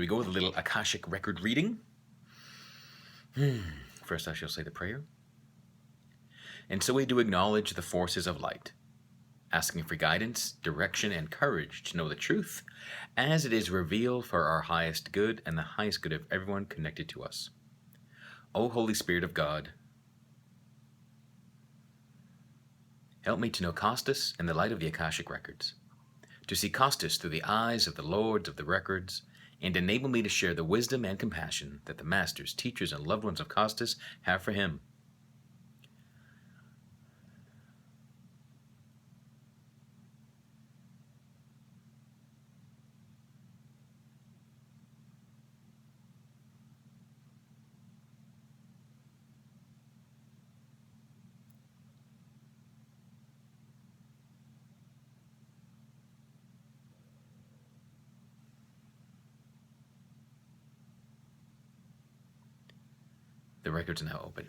Here we go with a little Akashic record reading. First I shall say the prayer. And so we do acknowledge the forces of light, asking for guidance, direction, and courage to know the truth as it is revealed for our highest good and the highest good of everyone connected to us. O Holy Spirit of God, help me to know Costas in the light of the Akashic Records, to see Costas through the eyes of the Lords of the Records, and enable me to share the wisdom and compassion that the masters, teachers, and loved ones of Costas have for him. The records are now open.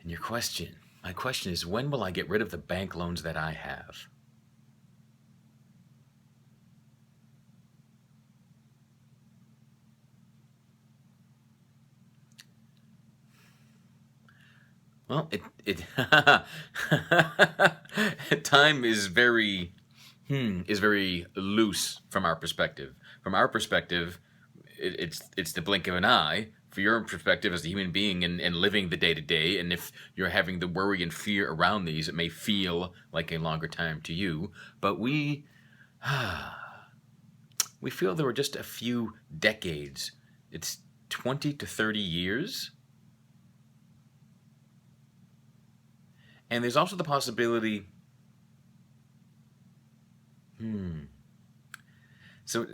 And my question is, when will I get rid of the bank loans that I have? Well, time is very loose from our perspective. From our perspective, it's the blink of an eye. For your perspective as a human being and living the day-to-day, and if you're having the worry and fear around these, it may feel like a longer time to you. But we feel there were just a few decades. It's 20 to 30 years. And there's also the possibility... So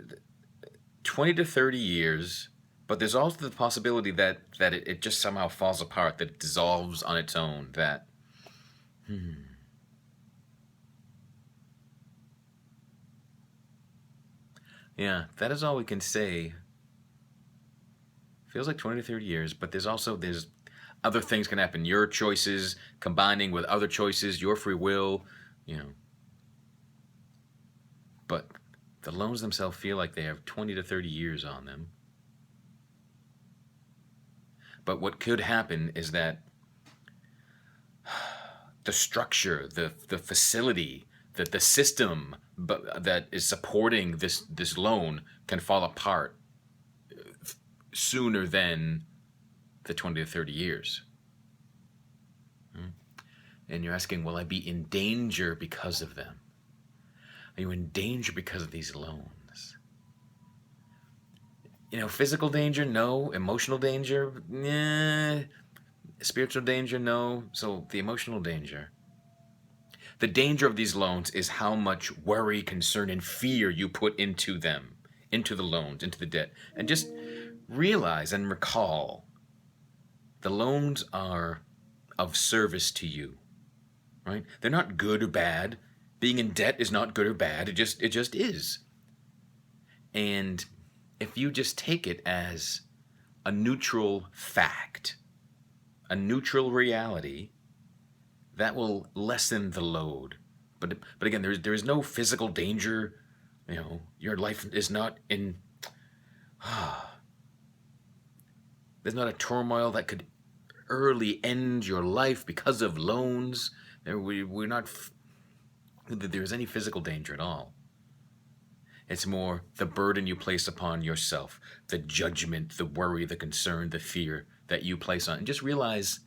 20 to 30 years... But there's also the possibility that it just somehow falls apart, that it dissolves on its own, that... Yeah, that is all we can say. Feels like 20 to 30 years, but there's other things can happen. Your choices combining with other choices, your free will, But the loans themselves feel like they have 20 to 30 years on them. But what could happen is that the structure, the facility, the system that is supporting this loan can fall apart sooner than the 20 to 30 years. And you're asking, will I be in danger because of them? Are you in danger because of these loans? Physical danger, no. Emotional danger, Spiritual danger, no. So the emotional danger. The danger of these loans is how much worry, concern, and fear you put into them, into the loans, into the debt. And just realize and recall, the loans are of service to you, right? They're not good or bad. Being in debt is not good or bad. It just is. And if you just take it as a neutral fact, a neutral reality, that will lessen the load. But again, there is no physical danger. Your life is not in... There's not a turmoil that could early end your life because of loans. We're not... There's any physical danger at all. It's more the burden you place upon yourself, the judgment, the worry, the concern, the fear that you place on. And just realize,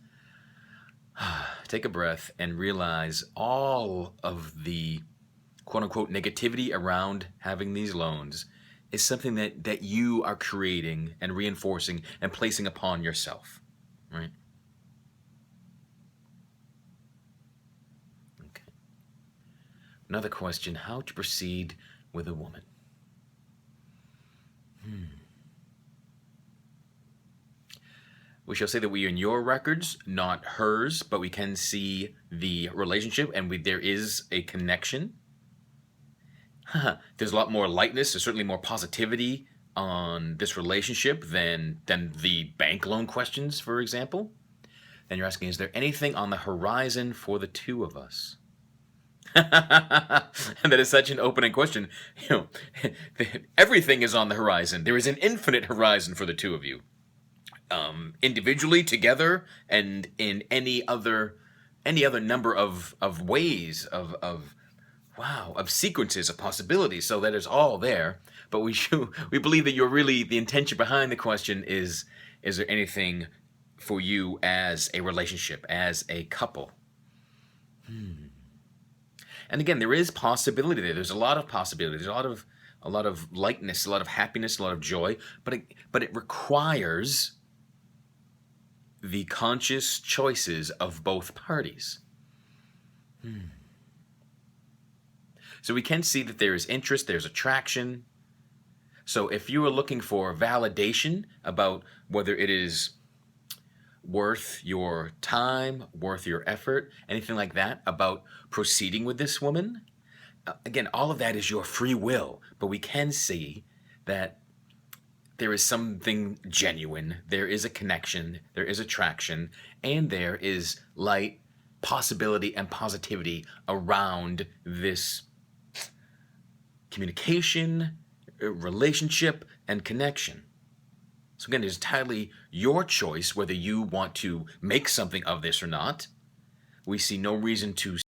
take a breath and realize all of the quote-unquote negativity around having these loans is something that you are creating and reinforcing and placing upon yourself, right? Okay. Another question, how to proceed with a woman? We shall say that we are in your records, not hers, but we can see the relationship, and there is a connection. There's a lot more lightness, there's certainly more positivity on this relationship than the bank loan questions, for example. Then you're asking, is there anything on the horizon for the two of us? And that is such an opening question. You know, everything is on the horizon. There is an infinite horizon for the two of you, individually, together, and in any other number of ways of wow, of sequences of possibilities. So that is all there. But we believe that you're really the intention behind the question is there anything for you as a relationship, as a couple? And again, there is possibility there. There's a lot of possibility. There's a lot of lightness, a lot of happiness, a lot of joy. But it requires the conscious choices of both parties. So we can see that there is interest, there's attraction. So if you are looking for validation about whether it is worth your time, worth your effort, anything like that about proceeding with this woman, again, all of that is your free will. But we can see that there is something genuine, there is a connection, there is attraction, and there is light, possibility, and positivity around this communication, relationship, and connection. So again, it's entirely your choice whether you want to make something of this or not. We see no reason to